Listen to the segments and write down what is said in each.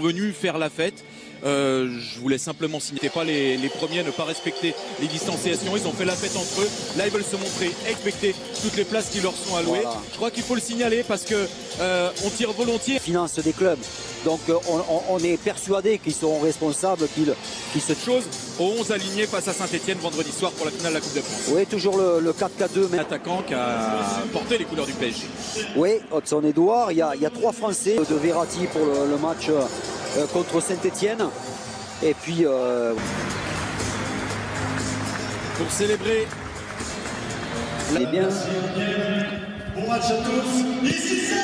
Venus faire la fête. Je voulais simplement signaler pas les premiers à ne pas respecter les distanciations. Ils ont fait la fête entre eux. Là, ils veulent se montrer, respecter toutes les places qui leur sont allouées. Voilà. Je crois qu'il faut le signaler parce que on tire volontiers. Finance des clubs. Donc on est persuadé qu'ils seront responsables, qu'ils se chose aux 11 alignés face à Saint-Etienne vendredi soir pour la finale de la Coupe de France. Oui, toujours le 4-4-2. Mais attaquant qui a porté les couleurs du PSG. Oui, Hudson-Edouard. Il y a 3 Français de Verratti pour le match contre Saint-Etienne. Et puis pour célébrer. Eh bien. Bon match à tous. Ici c'est.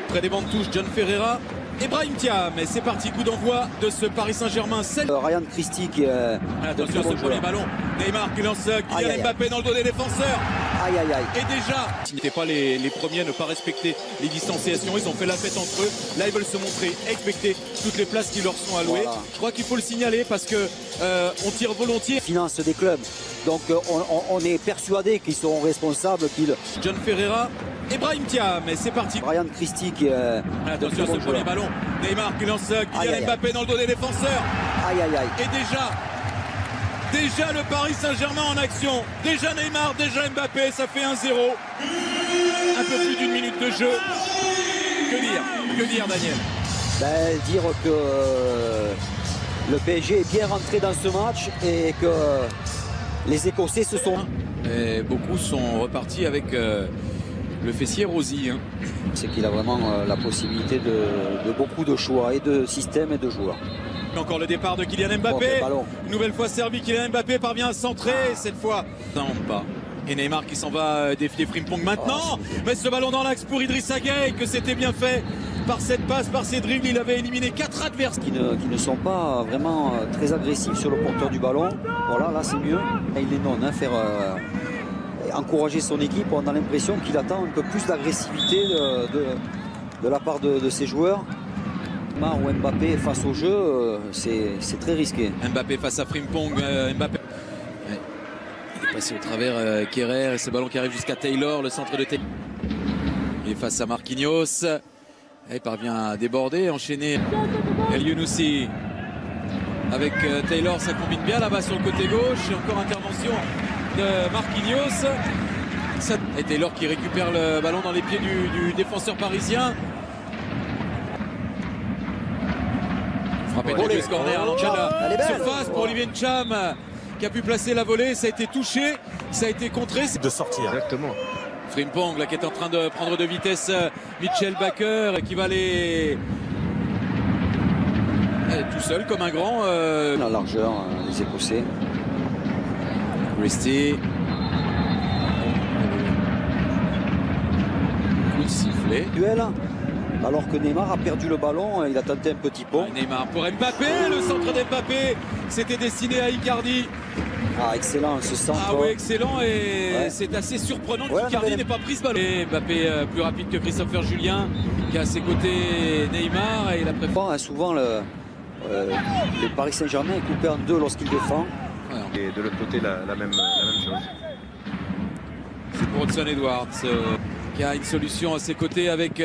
Près des bancs de touche, John Ferreira et Brahim Thiam. Et c'est parti, coup d'envoi de ce Paris Saint-Germain. Ryan Christie qui est. Attention, ce premier ballon. Neymar qui lance Kylian Mbappé dans le dos des défenseurs. Aïe aïe aïe. Et déjà, ils n'étaient pas les premiers à ne pas respecter les distanciations. Ils ont fait la fête entre eux. Là, ils veulent se montrer, respecter toutes les places qui leur sont allouées. Voilà. Je crois qu'il faut le signaler parce que on tire volontiers. Finance des clubs. Donc on est persuadé qu'ils seront responsables. John Ferreira et Brahim Thiam. Et c'est parti. Ryan Christie qui est. Attention, ce premier ballon. Neymar qui lance Kylian Mbappé dans le dos des défenseurs. Aïe aïe aïe. Et déjà le Paris Saint-Germain en action. Déjà Neymar, déjà Mbappé, ça fait 1-0. Un peu plus d'une minute de jeu. Que dire Daniel? Dire que le PSG est bien rentré dans ce match et que les Écossais se sont... Et beaucoup sont repartis avec le fessier Rosy. C'est qu'il a vraiment la possibilité de beaucoup de choix et de systèmes et de joueurs. Encore le départ de Kylian Mbappé. Une nouvelle fois servi, Kylian Mbappé parvient à centrer. Cette fois, non pas. Et Neymar qui s'en va défier Frimpong maintenant. Mais ce ballon dans l'axe pour Idrissa Gueye, que c'était bien fait par cette passe, par ses dribbles. Il avait éliminé 4 adversaires. Qui ne sont pas vraiment très agressifs sur le porteur du ballon. Voilà, là c'est mieux. Et il est non, faire encourager son équipe. On a l'impression qu'il attend un peu plus d'agressivité de la part de ses joueurs. Ou Mbappé face au jeu, c'est très risqué. Mbappé face à Frimpong. Mbappé. Il est passé au travers Kerrer et ce ballon qui arrive jusqu'à Taylor, le centre de Taylor. Il est face à Marquinhos. Il parvient à déborder, enchaîner El Younousi. Avec Taylor, ça combine bien là-bas sur le côté gauche. Encore intervention de Marquinhos. Et Taylor qui récupère le ballon dans les pieds du défenseur parisien. Frappé de plus corner à l'entrée de la surface pour Olivier Ntcham qui a pu placer la volée. Ça a été touché, ça a été contré. De sortir. Exactement. Frimpong là qui est en train de prendre de vitesse Mitchell Baker qui va aller tout seul comme un grand. La largeur des Écossais. Christie. Coup de sifflet. Duel. Alors que Neymar a perdu le ballon, il a tenté un petit pont. Neymar pour Mbappé, le centre d'Mbappé, c'était destiné à Icardi. Ah, excellent ce centre. Ah oui, excellent et c'est assez surprenant qu'Icardi n'ait pas pris ce ballon. Et Mbappé plus rapide que Christopher Julien qui a à ses côtés Neymar et il a préféré. Souvent le Paris Saint-Germain est coupé en deux lorsqu'il défend. Et de l'autre côté la même chose. C'est pour Hudson-Edouard qui a une solution à ses côtés avec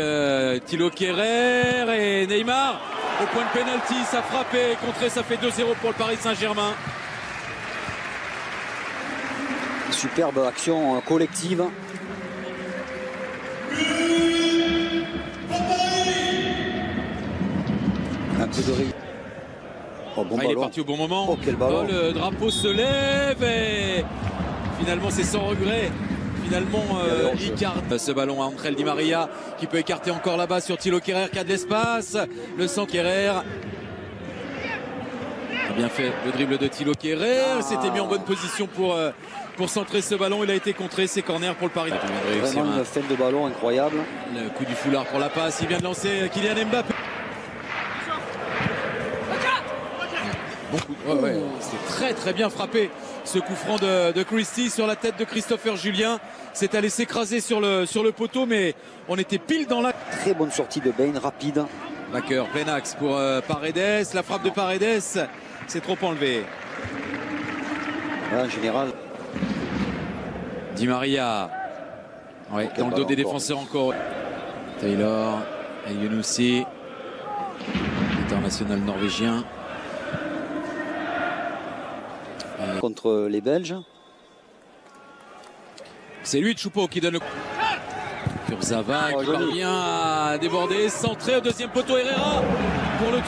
Thilo Kerrer et Neymar au point de pénalty, ça frappé, contré, ça fait 2-0 pour le Paris Saint-Germain. Superbe action collective. Un peu de riz. Oh, bon il est parti au bon moment. Oh, quel ballon. Le drapeau se lève et finalement c'est sans regret. Finalement, Icardi. Ce ballon à Angel Di Maria qui peut écarter encore là-bas sur Thilo Kerrer qui a de l'espace. Le centre Kerrer. A bien fait le dribble de Thilo Kerrer. S'était mis en bonne position pour centrer ce ballon. Il a été contré. C'est corner pour le Paris. Vraiment une fête de ballon incroyable. Le coup du foulard pour la passe. Il vient de lancer Kylian Mbappé. C'était très bien frappé ce coup franc de Christie sur la tête de Christopher Julien. C'est allé s'écraser sur le poteau mais on était pile dans la... Très bonne sortie de Bain, rapide. Backer, plein axe pour Paredes. La frappe de Paredes, c'est trop enlevé. En général. Di Maria. Dans le dos des défenseurs encore. Taylor, El Younousi. l'international norvégien. Contre les Belges. C'est lui, Choupo, qui donne le... Kurzawa qui joli. parvient à déborder, centré au deuxième poteau, Herrera pour le 3-0.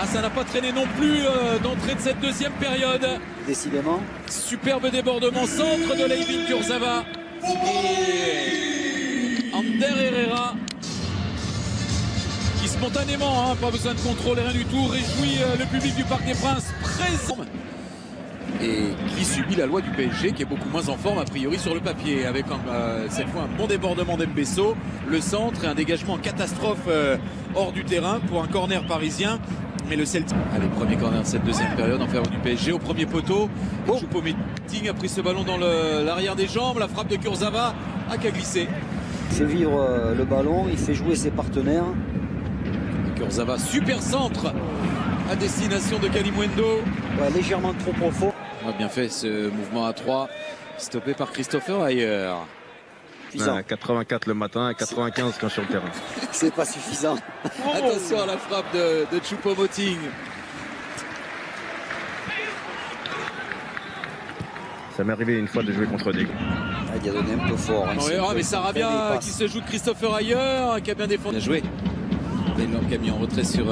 Ah, ça n'a pas traîné non plus d'entrée de cette deuxième période. Décidément. Superbe débordement, centre de Layvin Kurzawa. Et Ander Herrera qui spontanément, pas besoin de contrôle, rien du tout, réjouit le public du Parc des Princes présent. Et qui subit la loi du PSG, qui est beaucoup moins en forme a priori sur le papier, avec cette fois un bon débordement d'Mbesso, le centre et un dégagement en catastrophe hors du terrain pour un corner parisien. Mais le Celtic, allez, premier corner de cette deuxième période en faveur du PSG au premier poteau. Choupo-Moting a pris ce ballon dans l'arrière des jambes, la frappe de Kurzawa a qu'à glisser. Il fait vivre le ballon, il fait jouer ses partenaires. Kurzawa, super centre à destination de Kalimundo. Ouais, légèrement trop profond. On a bien fait ce mouvement à 3, stoppé par Christopher Ayer. Suffisant. 84 le matin et 95 quand sur le terrain. C'est pas suffisant. Attention à la frappe de Choupo-Moting. Ça m'est arrivé une fois de jouer contre des... Il a donné un peu fort. Hein, Mais Sarabia qui se joue de Christopher Ayer, qui a bien défendu. Bien joué. Taylor qui a mis en retrait sur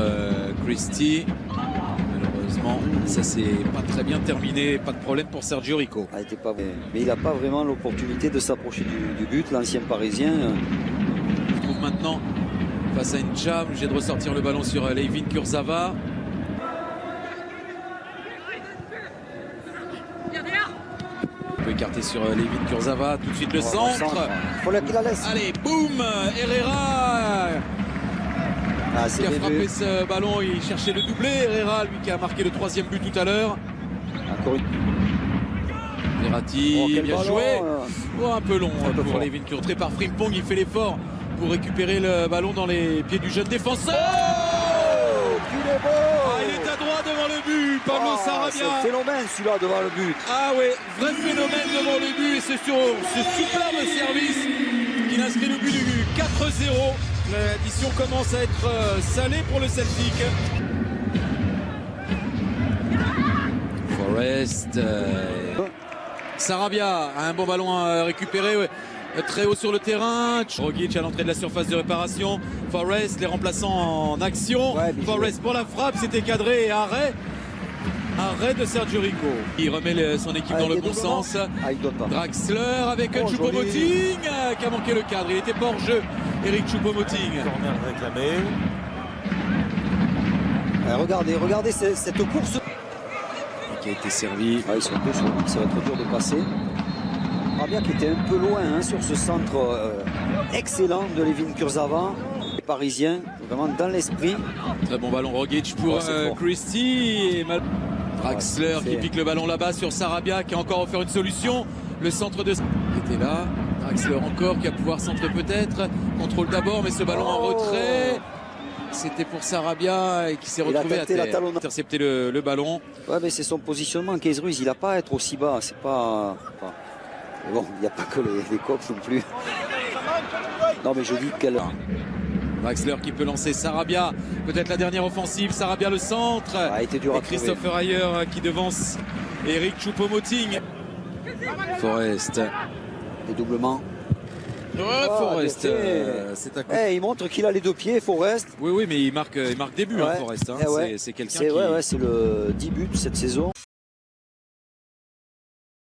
Christie. Malheureusement, ça s'est pas très bien terminé. Pas de problème pour Sergio Rico. Mais il n'a pas vraiment l'opportunité de s'approcher du but, l'ancien parisien. Il trouve maintenant face à Ncham, obligé de ressortir le ballon sur Layvin Kurzawa. On peut écarter sur Layvin Kurzawa. Tout de suite le centre. Il faut qu'il la laisse. Allez, boum, Herrera qui a frappé ce ballon, il cherchait le doublé. Herrera, lui qui a marqué le troisième but tout à l'heure. Encore une. Verratti, bien joué. Un peu long pour Layvin Kurzawa. Très par Frimpong, il fait l'effort pour récupérer le ballon dans les pieds du jeune défenseur. Il est à droit devant le but, Pablo Sarabia. C'est un phénomène celui-là devant le but. Ah oui, vrai phénomène devant le but. Et c'est sur ce superbe service qu'il inscrit le but du 4-0. L'addition commence à être salée pour le Celtic. Forest. Sarabia a un bon ballon à récupérer. Très haut sur le terrain. Rogic à l'entrée de la surface de réparation. Forest, les remplaçants en action. Forest pour la frappe, c'était cadré et arrêt. Arrêt de Sergio Rico. Il remet son équipe dans le bon sens. Il donne pas. Draxler avec Choupo-Moting qui a manqué le cadre. Il était pas hors jeu. Eric Choupo-Moting. Corner réclamé. Regardez cette course. Qui a été servi. Ils sont deux sur lui, ça va être dur de passer. Sarabia qui était un peu loin sur ce centre excellent de Layvin Kurzawa. Les Parisiens, vraiment dans l'esprit. Très bon ballon Rogic pour Christie. Draxler qui pique le ballon là-bas sur Sarabia qui a encore offert une solution. Le centre de... qui était là. Draxler encore qui va pouvoir centrer peut-être. Contrôle d'abord mais ce ballon en retrait. C'était pour Sarabia et qui s'est retrouvé à terre. Intercepter le ballon. Ouais, mais c'est son positionnement. Keizruz, il n'a pas à être aussi bas. C'est pas... Mais bon, il n'y a pas que les coqs non plus. Non, mais je dis qu'elle... Draxler qui peut lancer Sarabia. Peut-être la dernière offensive. Sarabia le centre. Été dur et à Christopher Ayer qui devance Eric Choupo-Moting. Forest. Dédoublement. Forest, c'est à côté. Il montre qu'il a les deux pieds, Forest. Oui, mais il marque des buts, Forest. C'est quelqu'un qui... c'est le 10 buts cette saison.